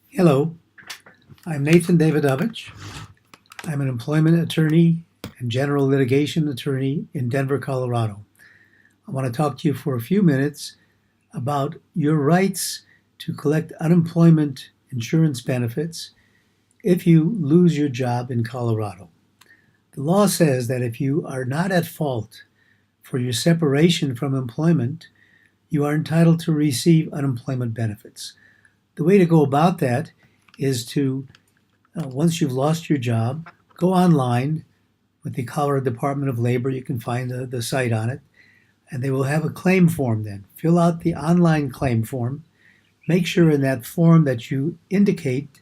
Hello, I'm Nathan Davidovich. I'm an employment attorney and general litigation attorney in Denver, Colorado. I want to talk to you for a few minutes about your rights to collect unemployment insurance benefits if you lose your job in Colorado. The law says that if you are not at fault for your separation from employment, you are entitled to receive unemployment benefits. The way to go about that is to once you've lost your job, go online with the Colorado Department of Labor. You can find the site on it, and they will have a claim form then. Fill out the online claim form. Make sure in that form that you indicate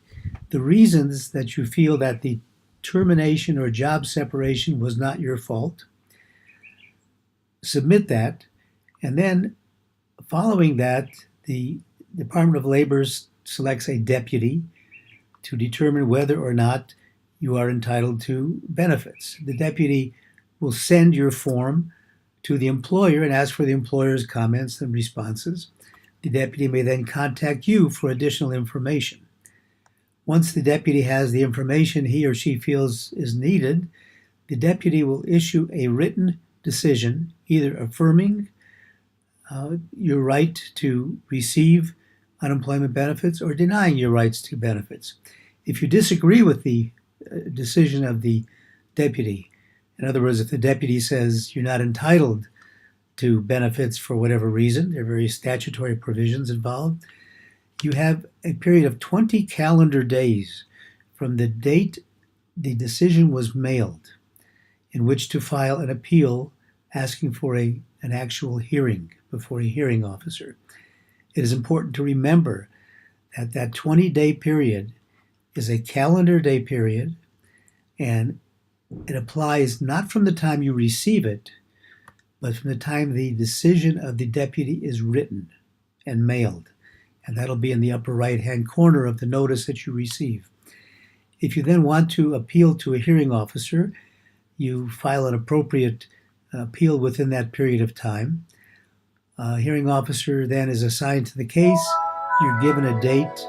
the reasons that you feel that the termination or job separation was not your fault. Submit that, and then following that, the Department of Labor selects a deputy to determine whether or not you are entitled to benefits. The deputy will send your form to the employer and ask for the employer's comments and responses. The deputy may then contact you for additional information. Once the deputy has the information he or she feels is needed, the deputy will issue a written decision, either affirming your right to receive unemployment benefits or denying your rights to benefits. If you disagree with the decision of the deputy, in other words, if the deputy says you're not entitled to benefits for whatever reason, there are various statutory provisions involved, you have a period of 20 calendar days from the date the decision was mailed in which to file an appeal asking for an actual hearing before a hearing officer. It is important to remember that that 20-day period is a calendar day period, and it applies not from the time you receive it, but from the time the decision of the deputy is written and mailed. And that'll be in the upper right-hand corner of the notice that you receive. If you then want to appeal to a hearing officer, you file an appropriate appeal within that period of time. A hearing officer then is assigned to the case. You're given a date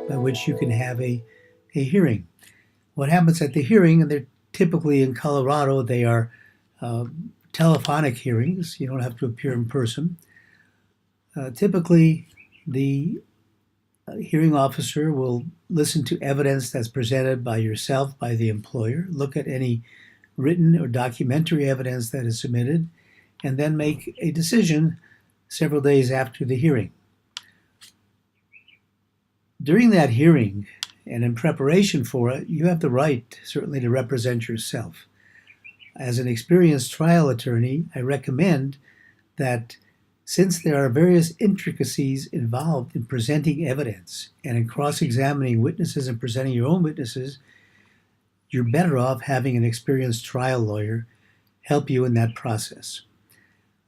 by which you can have a hearing. What happens at the hearing, and they're typically in Colorado, they are telephonic hearings. You don't have to appear in person. Typically, the hearing officer will listen to evidence that's presented by yourself, by the employer, look at any written or documentary evidence that is submitted, and then make a decision several days after the hearing. During that hearing, and in preparation for it, you have the right, certainly, to represent yourself. As an experienced trial attorney, I recommend that since there are various intricacies involved in presenting evidence and in cross-examining witnesses and presenting your own witnesses, you're better off having an experienced trial lawyer help you in that process.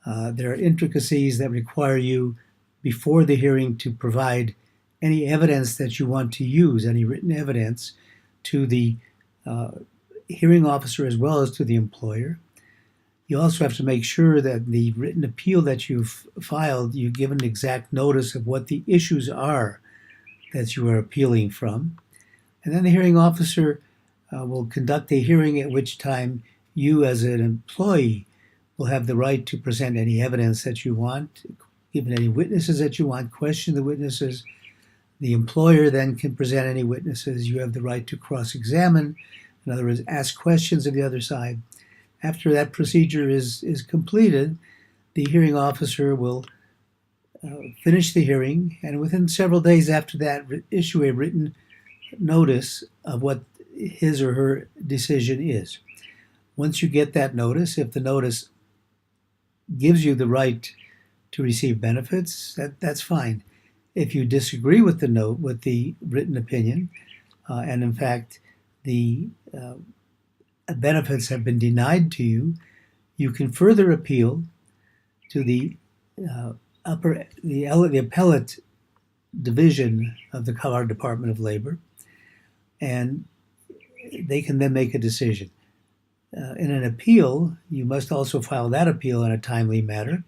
There are intricacies that require you before the hearing to provide any evidence that you want to use, any written evidence, to the hearing officer as well as to the employer. You also have to make sure that the written appeal that you've filed, you've given exact notice of what the issues are that you are appealing from. And then the hearing officer will conduct a hearing at which time you as an employee will have the right to present any evidence that you want, give any witnesses that you want, question the witnesses. The employer then can present any witnesses. You have the right to cross-examine, in other words, ask questions of the other side. After that procedure is completed, the hearing officer will finish the hearing, and within several days after that, issue a written notice of what his or her decision is. Once you get that notice, if the notice gives you the right to receive benefits, that's fine. If you disagree with the note, with the written opinion, and in fact the benefits have been denied to you, you can further appeal to the appellate division of the Colorado Department of Labor, and they can then make a decision. In an appeal, you must also file that appeal in a timely manner.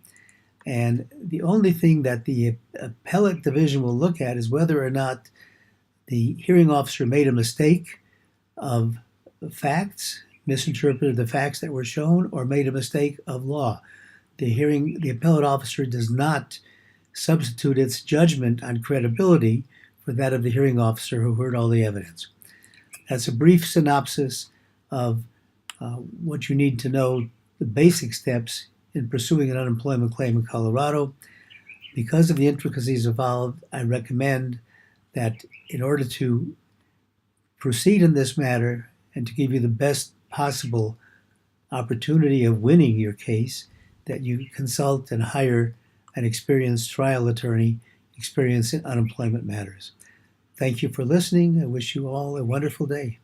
And the only thing that the appellate division will look at is whether or not the hearing officer made a mistake of facts, misinterpreted the facts that were shown, or made a mistake of law. The appellate officer does not substitute its judgment on credibility for that of the hearing officer who heard all the evidence. That's a brief synopsis of what you need to know, the basic steps in pursuing an unemployment claim in Colorado. Because of the intricacies involved, I recommend that in order to proceed in this matter and to give you the best possible opportunity of winning your case, that you consult and hire an experienced trial attorney experienced in unemployment matters. Thank you for listening. I wish you all a wonderful day.